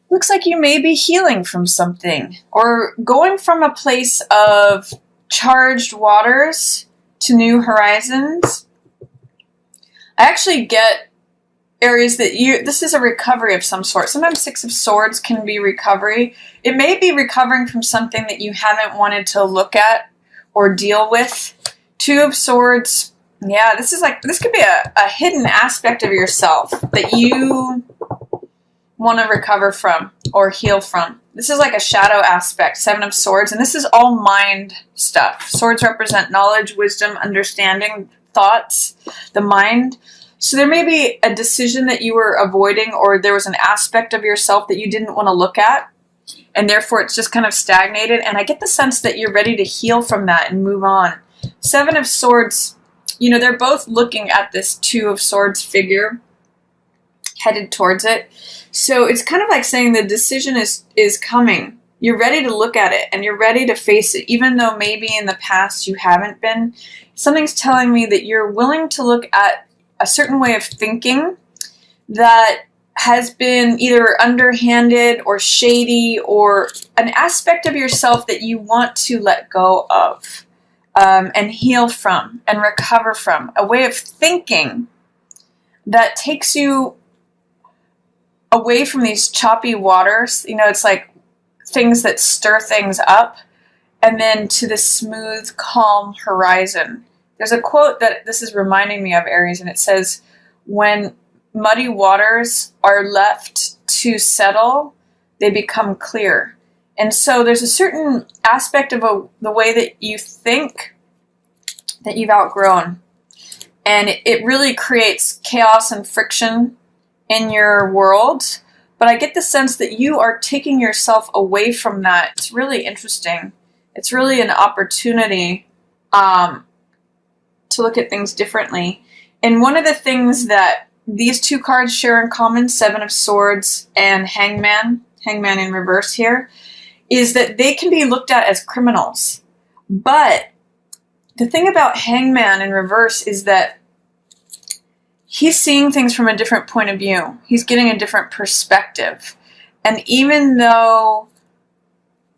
looks like you may be healing from something or going from a place of charged waters to new horizons. I actually get, Aries, that this is a recovery of some sort. Sometimes Six of Swords can be recovery. It may be recovering from something that you haven't wanted to look at or deal with. Two of Swords, yeah, this could be a hidden aspect of yourself that you want to recover from or heal from. This is like a shadow aspect, Seven of Swords, and this is all mind stuff. Swords represent knowledge, wisdom, understanding, thoughts, the mind. So there may be a decision that you were avoiding, or there was an aspect of yourself that you didn't want to look at, and therefore it's just kind of stagnated. And I get the sense that you're ready to heal from that and move on. Seven of Swords, they're both looking at this Two of Swords figure headed towards it. So it's kind of like saying the decision is coming. You're ready to look at it and you're ready to face it, even though maybe in the past you haven't been. Something's telling me that you're willing to look at a certain way of thinking that has been either underhanded or shady, or an aspect of yourself that you want to let go of and heal from and recover from. A way of thinking that takes you away from these choppy waters. It's like things that stir things up, and then to the smooth, calm horizon. There's a quote that this is reminding me of, Aries, and it says, when muddy waters are left to settle, they become clear. And so there's a certain aspect of the way that you think that you've outgrown. And it really creates chaos and friction in your world. But I get the sense that you are taking yourself away from that. It's really interesting. It's really an opportunity to look at things differently. And one of the things that these two cards share in common, Seven of Swords and Hangman in reverse here, is that they can be looked at as criminals. But the thing about Hangman in reverse is that he's seeing things from a different point of view. He's getting a different perspective. And even though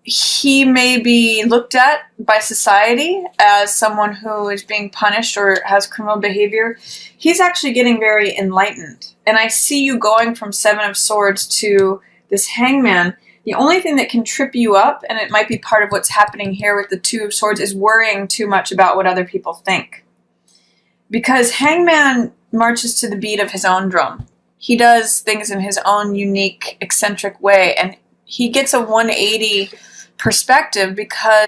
he may be looked at by society as someone who is being punished or has criminal behavior, he's actually getting very enlightened. And I see you going from Seven of Swords to this Hangman. The only thing that can trip you up, and it might be part of what's happening here with the Two of Swords, is worrying too much about what other people think. Because Hangman marches to the beat of his own drum. He does things in his own unique, eccentric way, and he gets a 180 perspective because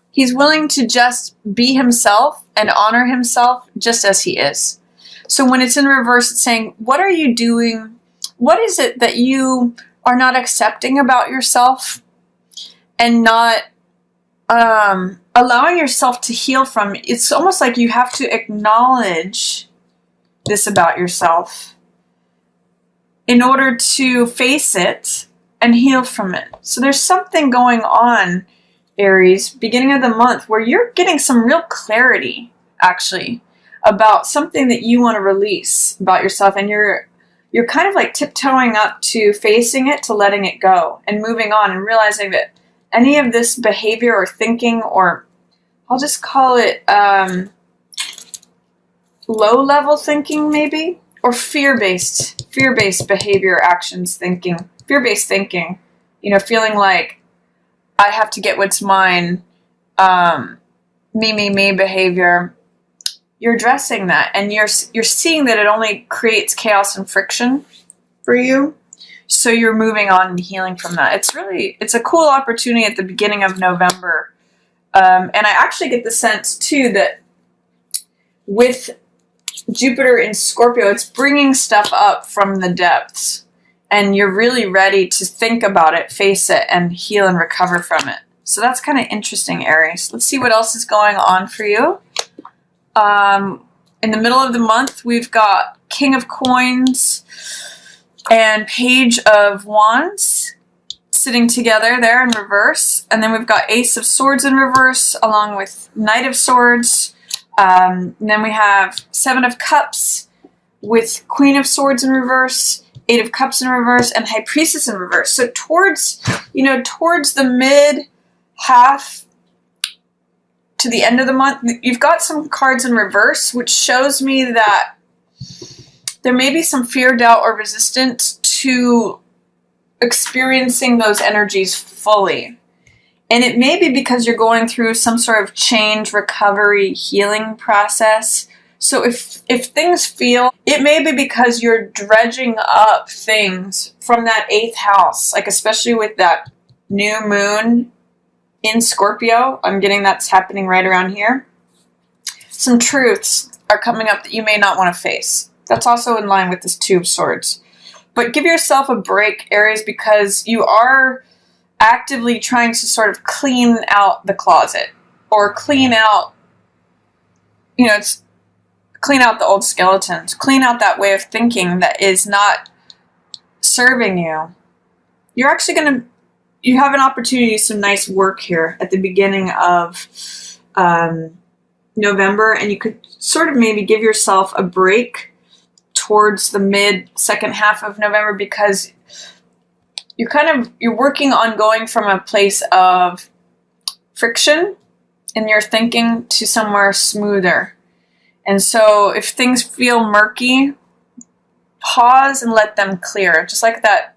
he's willing to just be himself and honor himself just as he is. So when it's in reverse, it's saying, what are you doing? What is it that you are not accepting about yourself and not allowing yourself to heal from? It's almost like you have to acknowledge this about yourself in order to face it and heal from it. So there's something going on, Aries, beginning of the month, where you're getting some real clarity, actually, about something that you want to release about yourself, and you're kind of like tiptoeing up to facing it, to letting it go and moving on, and realizing that any of this behavior or thinking, or I'll just call it low-level thinking maybe, or fear-based behavior, actions, thinking, fear-based thinking, feeling like I have to get what's mine, me behavior. You're addressing that, and you're seeing that it only creates chaos and friction for you. So you're moving on and healing from that. It's a cool opportunity at the beginning of November. And I actually get the sense too that with Jupiter in Scorpio, it's bringing stuff up from the depths, and you're really ready to think about it, face it, and heal and recover from it. So that's kind of interesting, Aries. Let's see what else is going on for you. In the middle of the month, we've got King of Coins and Page of Wands sitting together there in reverse. And then we've got Ace of Swords in reverse, along with Knight of Swords. And then we have Seven of Cups with Queen of Swords in reverse, Eight of Cups in reverse, and High Priestess in reverse. So towards the mid half to the end of the month, you've got some cards in reverse, which shows me that there may be some fear, doubt, or resistance to experiencing those energies fully. And it may be because you're going through some sort of change, recovery, healing process. So if things feel, it may be because you're dredging up things from that 8th house, like especially with that new moon in Scorpio. I'm getting that's happening right around here. Some truths are coming up that you may not want to face. That's also in line with this Two of Swords. But give yourself a break, Aries, because you are actively trying to sort of clean out the closet, or clean out, clean out the old skeletons, clean out that way of thinking that is not serving you. You're actually you have an opportunity to do some nice work here at the beginning of November, and you could sort of maybe give yourself a break towards the mid second half of November, because you're working on going from a place of friction in your thinking to somewhere smoother. And so if things feel murky, pause and let them clear. Just like that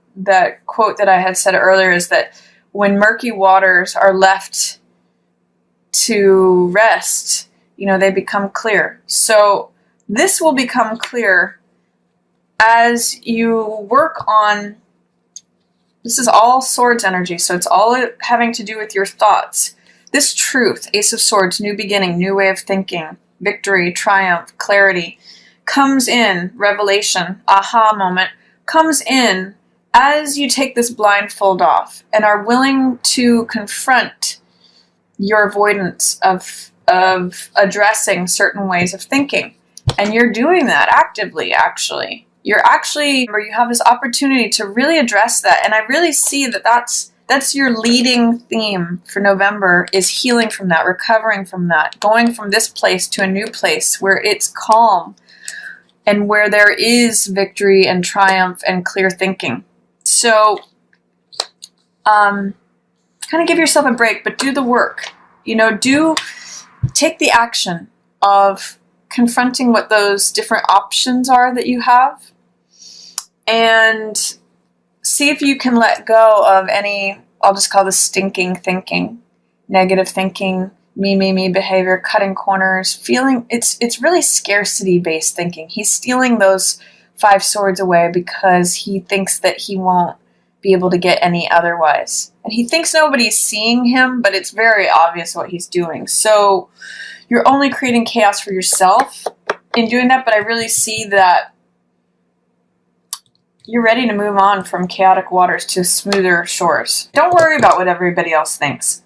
quote that I had said earlier, is that when murky waters are left to rest, they become clear. So this will become clear as you work on, this is all swords energy, so it's all having to do with your thoughts. This truth, Ace of Swords, new beginning, new way of thinking, victory, triumph, clarity, comes in, revelation, aha moment, comes in as you take this blindfold off and are willing to confront your avoidance of addressing certain ways of thinking. And you're doing that actively, actually. You have this opportunity to really address that. And I really see that that's your leading theme for November, is healing from that, recovering from that, going from this place to a new place where it's calm and where there is victory and triumph and clear thinking. So kind of give yourself a break, but do the work. Take the action of confronting what those different options are that you have, and see if you can let go of any, I'll just call this stinking thinking, negative thinking, me behavior, cutting corners, feeling, it's really scarcity-based thinking. He's stealing those 5 swords away because he thinks that he won't be able to get any otherwise. And he thinks nobody's seeing him, but it's very obvious what he's doing. So you're only creating chaos for yourself in doing that, but I really see that you're ready to move on from chaotic waters to smoother shores. Don't worry about what everybody else thinks.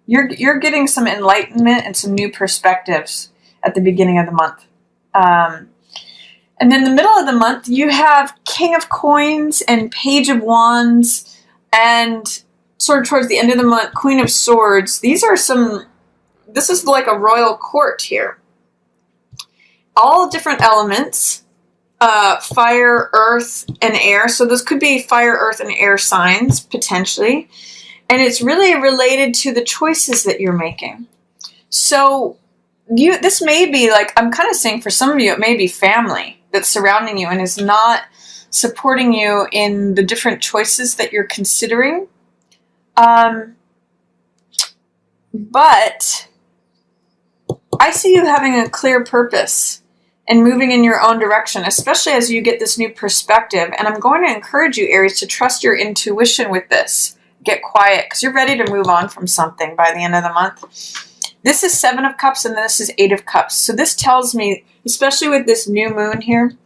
You're getting some enlightenment and some new perspectives at the beginning of the month. And then the middle of the month, you have King of Coins and Page of Wands, and sort of towards the end of the month, Queen of Swords. This is like a royal court here. All different elements, fire, earth, and air. So this could be fire, earth, and air signs, potentially. And it's really related to the choices that you're making. So this may be like, I'm kind of saying for some of you, it may be family that's surrounding you and is not supporting you in the different choices that you're considering. But I see you having a clear purpose and moving in your own direction, especially as you get this new perspective. And I'm going to encourage you, Aries, to trust your intuition with this. Get quiet, because you're ready to move on from something by the end of the month. This is 7 of Cups, and this is 8 of Cups. So this tells me, especially with this new moon here,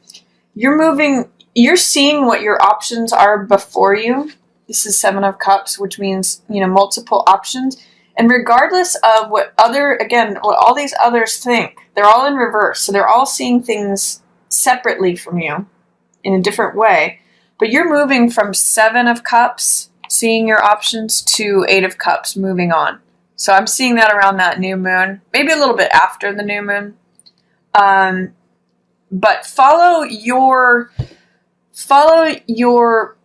you're seeing what your options are before you. This is 7 of Cups, which means, multiple options. And regardless of what all these others think, they're all in reverse. So they're all seeing things separately from you in a different way. But you're moving from 7 of Cups, seeing your options, to 8 of Cups, moving on. So I'm seeing that around that new moon, maybe a little bit after the new moon. But follow your follow your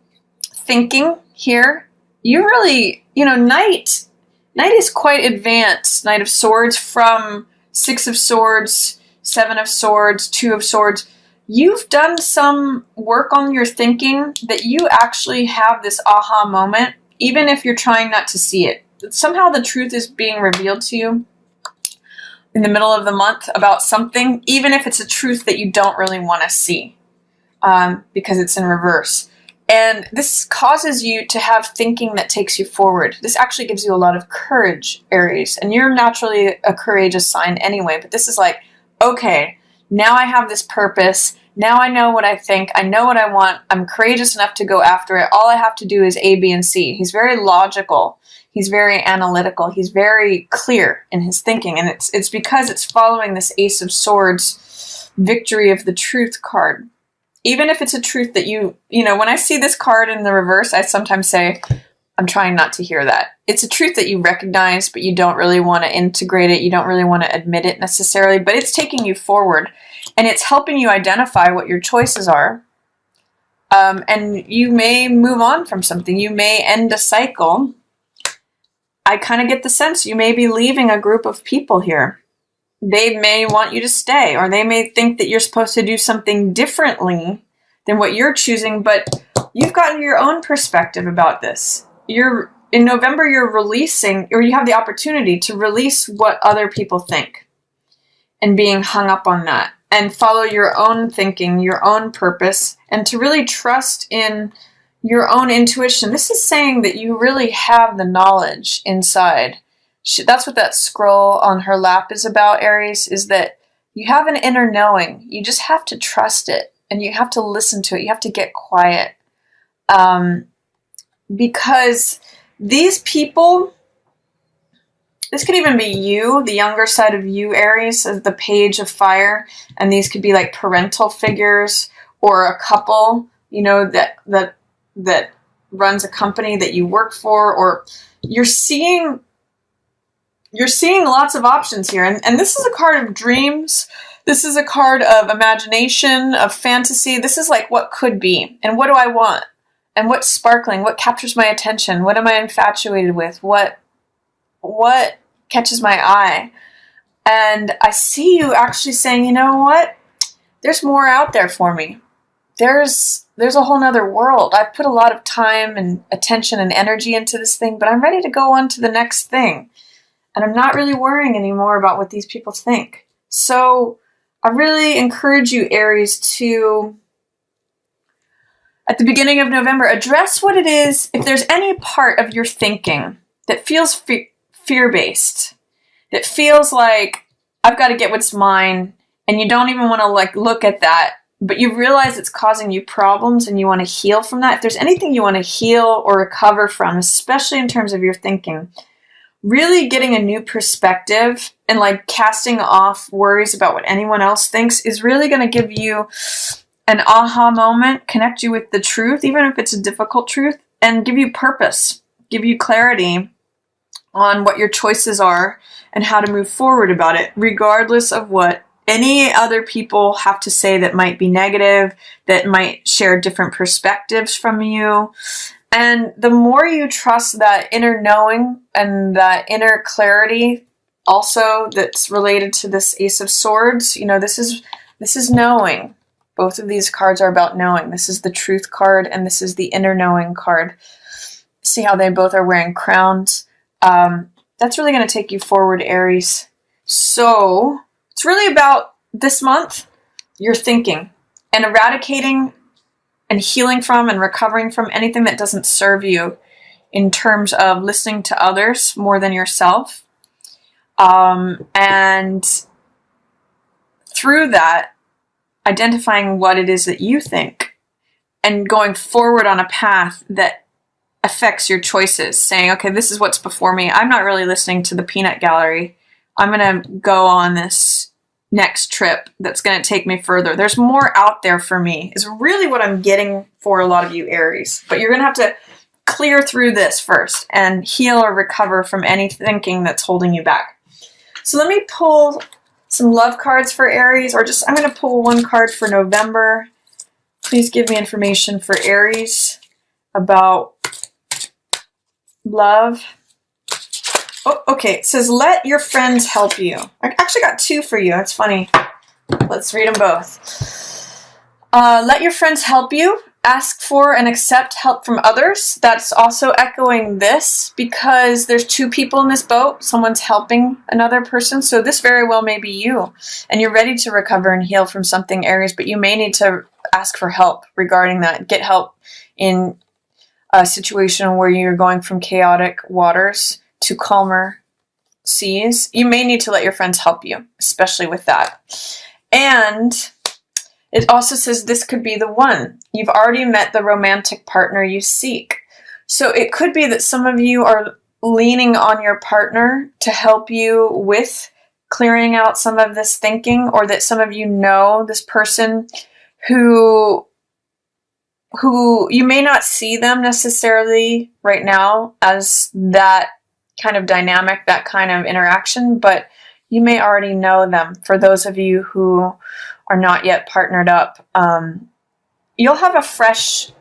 thinking here. You really, Knight is quite advanced. Knight of Swords from Six of Swords, Seven of Swords, Two of Swords. You've done some work on your thinking that you actually have this aha moment, even if you're trying not to see it. Somehow the truth is being revealed to you in the middle of the month about something, even if it's a truth that you don't really want to see, because it's in reverse. And this causes you to have thinking that takes you forward. This actually gives you a lot of courage, Aries. And you're naturally a courageous sign anyway, but this is like, okay, now I have this purpose. Now I know what I think. I know what I want. I'm courageous enough to go after it. All I have to do is A, B, and C. He's very logical. He's very analytical. He's very clear in his thinking. And it's because it's following this Ace of Swords, Victory of the Truth card. Even if it's a truth that when I see this card in the reverse, I sometimes say, I'm trying not to hear that. It's a truth that you recognize, but you don't really want to integrate it. You don't really want to admit it necessarily, but it's taking you forward and it's helping you identify what your choices are. And you may move on from something. You may end a cycle. I kind of get the sense you may be leaving a group of people here. They may want you to stay, or they may think that you're supposed to do something differently than what you're choosing, but you've gotten your own perspective about this. In November, you're releasing, or you have the opportunity to release what other people think and being hung up on that, and follow your own thinking, your own purpose, and to really trust in your own intuition. This is saying that you really have the knowledge inside. That's what that scroll on her lap is about, Aries, is that you have an inner knowing. You just have to trust it, and you have to listen to it. You have to get quiet. Because these people, this could even be you, the younger side of you, Aries, as the Page of Fire, and these could be like parental figures or a couple, that runs a company that you work for, or you're seeing lots of options here. And this is a card of dreams. This is a card of imagination, of fantasy. This is like what could be. And what do I want? And what's sparkling? What captures my attention? What am I infatuated with? What catches my eye? And I see you actually saying, you know what? There's more out there for me. There's a whole nother world. I've put a lot of time and attention and energy into this thing, but I'm ready to go on to the next thing. And I'm not really worrying anymore about what these people think. So I really encourage you, Aries, to, at the beginning of November, address what it is. If there's any part of your thinking that feels fear-based, that feels like I've got to get what's mine, and you don't even want to look at that, but you realize it's causing you problems and you want to heal from that. If there's anything you want to heal or recover from, especially in terms of your thinking, really getting a new perspective and casting off worries about what anyone else thinks is really going to give you an aha moment, connect you with the truth, even if it's a difficult truth, and give you purpose, give you clarity on what your choices are and how to move forward about it, regardless of what any other people have to say that might be negative, that might share different perspectives from you. And the more you trust that inner knowing and that inner clarity also that's related to this Ace of Swords, this is knowing. Both of these cards are about knowing. This is the Truth card and this is the Inner Knowing card. See how they both are wearing crowns? That's really going to take you forward, Aries. So it's really about this month, your thinking, and eradicating and healing from and recovering from anything that doesn't serve you in terms of listening to others more than yourself. And through that, identifying what it is that you think and going forward on a path that affects your choices, saying, okay, this is what's before me. I'm not really listening to the peanut gallery. I'm going to go on this next trip that's going to take me further. There's more out there for me, is really what I'm getting for a lot of you, Aries. But you're going to have to clear through this first and heal or recover from any thinking that's holding you back. So let me pull some love cards for Aries, or I'm going to pull one card for November. Please give me information for Aries about love. Oh, okay. It says, let your friends help you. I actually got 2 for you. That's funny. Let's read them both. Let your friends help you. Ask for and accept help from others. That's also echoing this because there's 2 people in this boat. Someone's helping another person. So this very well may be you. And you're ready to recover and heal from something, Aries, but you may need to ask for help regarding that. Get help in a situation where you're going from chaotic waters to calmer seas. You may need to let your friends help you, especially with that. And it also says this could be the one. You've already met the romantic partner you seek. So it could be that some of you are leaning on your partner to help you with clearing out some of this thinking, or that some of you know this person who you may not see them necessarily right now as that kind of dynamic, that kind of interaction, but you may already know them. For those of you who are not yet partnered up, you'll have a fresh,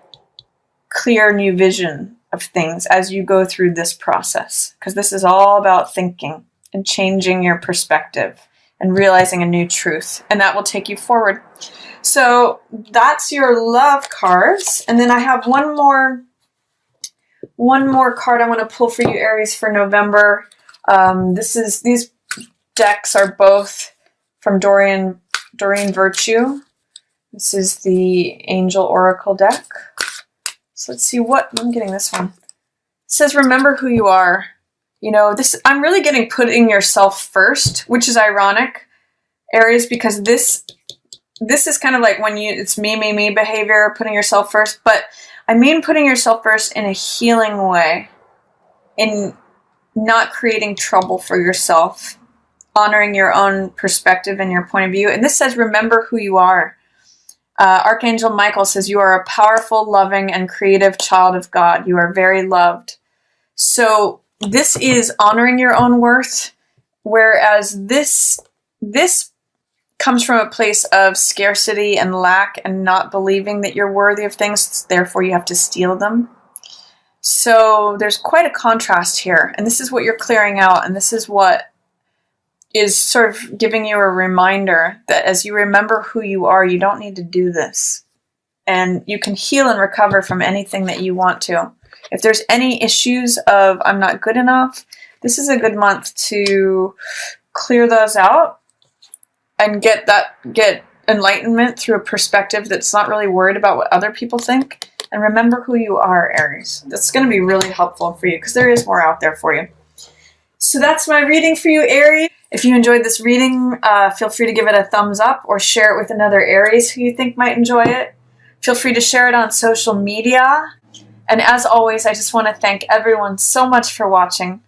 clear new vision of things as you go through this process, because this is all about thinking and changing your perspective and realizing a new truth, and that will take you forward. So that's your love cards, and then I have one more card I want to pull for you, Aries, for November. These decks are both from Doreen Virtue. This is the Angel Oracle deck. So let's see what I'm getting. This one. It says, remember who you are. You know, I'm really getting putting yourself first, which is ironic, Aries, because this is kind of like when it's me behavior, putting yourself first, but I mean putting yourself first in a healing way, in not creating trouble for yourself, honoring your own perspective and your point of view. And this says, remember who you are. Archangel Michael says, you are a powerful, loving, and creative child of God. You are very loved. So this is honoring your own worth, whereas this comes from a place of scarcity and lack and not believing that you're worthy of things, therefore you have to steal them. So there's quite a contrast here, and this is what you're clearing out, and this is what is sort of giving you a reminder that as you remember who you are, you don't need to do this. And you can heal and recover from anything that you want to. If there's any issues of I'm not good enough, this is a good month to clear those out and get enlightenment through a perspective that's not really worried about what other people think. And remember who you are, Aries. That's going to be really helpful for you because there is more out there for you. So that's my reading for you, Aries. If you enjoyed this reading, feel free to give it a thumbs up or share it with another Aries who you think might enjoy it. Feel free to share it on social media. And as always, I just want to thank everyone so much for watching.